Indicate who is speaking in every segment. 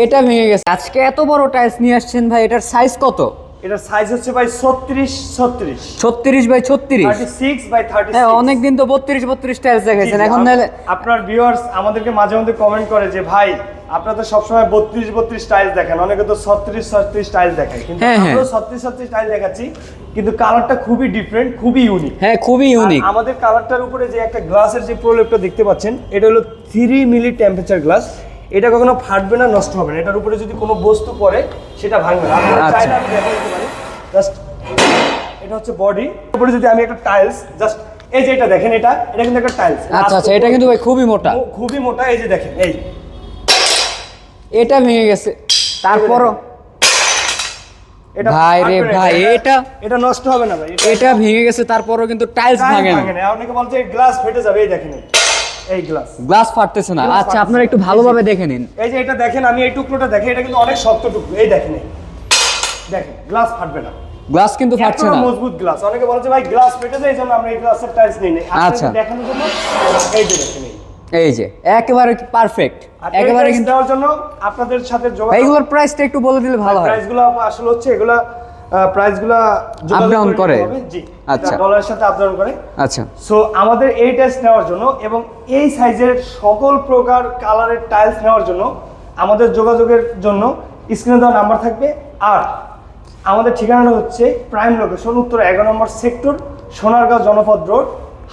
Speaker 1: এটা ভেঙে গেছে। আজকে এত বড় টাইলস নিয়ে আসছেন ভাই, এটার সাইজ কত?
Speaker 2: এটার সাইজ হচ্ছে ভাই 36
Speaker 1: 36 বাই 36,
Speaker 2: 36 বাই 36।
Speaker 1: হ্যাঁ অনেকদিন তো 32 টাইলস দেখাইছেন, এখন নাহলে
Speaker 2: আপনার ভিউয়ার্স আমাদেরকে মাঝে মধ্যে কমেন্ট করে যে ভাই আপনারা তো সবসময় 32 টাইলস দেখেন, অনেকে তো 36 টাইলস দেখায়, কিন্তু আমরা 36 টাইলস দেখাচ্ছি, কিন্তু কালারটা খুবই ডিফারেন্ট, খুবই ইউনিক।
Speaker 1: হ্যাঁ খুবই ইউনিক।
Speaker 2: আমাদের কালারটার উপরে যে একটা গ্লাসের যে প্রলেপটা দেখতে পাচ্ছেন, এটা হলো 3 মিলি টেম্পারেচার গ্লাস। এটা কখনো ফাটবে না, নষ্ট হবে না। এটার উপরে যদি কোনো বস্তু পড়ে সেটা ভাঙবে না। আপনারা চাইলে আমি দেখাতে পারি, জাস্ট এটা হচ্ছে বডি, উপরে যদি আমি একটা টাইলস জাস্ট এই যে এটা দেখেন, এটা কিন্তু একটা টাইলস।
Speaker 1: আচ্ছা আচ্ছা, এটা কিন্তু ভাই খুবই মোটা,
Speaker 2: খুবই মোটা। এই যে দেখেন, এই
Speaker 1: এটা ভেঙে গেছে, তারপরও
Speaker 2: এটা
Speaker 1: ভাই রে ভাই,
Speaker 2: এটা নষ্ট হবে না ভাই।
Speaker 1: এটা ভেঙে গেছে, তারপরও কিন্তু টাইলস ভাঙে না।
Speaker 2: অনেকে বলছে গ্লাস ফেটে যাবে, এই দেখেন এই
Speaker 1: গ্লাস ফাটতেছে না। আচ্ছা আপনারা একটু ভালোভাবে দেখে নিন।
Speaker 2: এই যে এটা দেখেন, আমি এই টুকরোটা দেখেন, এটা কিন্তু অনেক শক্ত টুকরো। এই দেখেন, দেখেন গ্লাস ফাটবে না,
Speaker 1: গ্লাস কিন্তু ফাটছে না,
Speaker 2: মজবুত গ্লাস। অনেকে বলছে ভাই গ্লাস ফেটে যায়, এইজন্য আমরা এই গ্লাসের টাইলস নিই না।
Speaker 1: আচ্ছা
Speaker 2: দেখানোর জন্য এই যে দেখেন,
Speaker 1: এই যে একেবারে পারফেক্ট, একেবারে কিন্তু
Speaker 2: দেওয়ার জন্য আপনাদের সাথে যোগাযোগ।
Speaker 1: এইগুলোর প্রাইসটা একটু বলে দিলে ভালো হয়।
Speaker 2: প্রাইসগুলো আসলে হচ্ছে এগুলা প্রাইসগুলো
Speaker 1: আপ ডাউন করে।
Speaker 2: জি,
Speaker 1: আচ্ছা,
Speaker 2: ডলারের সাথে আপ ডাউন করে।
Speaker 1: আচ্ছা,
Speaker 2: সো আমাদের এই টাইলস নেওয়ার জন্য এবং এই সাইজের সকল প্রকার কালারের টাইলস নেওয়ার জন্য আমাদের যোগাযোগের জন্য স্ক্রিনে দেওয়া নাম্বার থাকবে। আর আমাদের ঠিকানাটা হচ্ছে প্রাইম লোকেশন, উত্তর 11 নম্বর সেক্টর, সোনারগাঁও জনপদ রোড,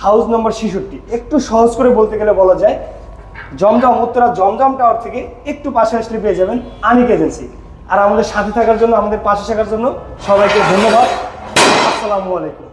Speaker 2: হাউস নম্বর 66। একটু সহজ করে বলতে গেলে বলা যায় জমজম, উত্তরা জমজম টাওয়ার থেকে একটু পাশে আসলে পেয়ে যাবেন আনিক এজেন্সি। আর আমাদের সাথে থাকার জন্য, আমাদের পাশে থাকার জন্য সবাইকে ধন্যবাদ। আসসালামু আলাইকুম।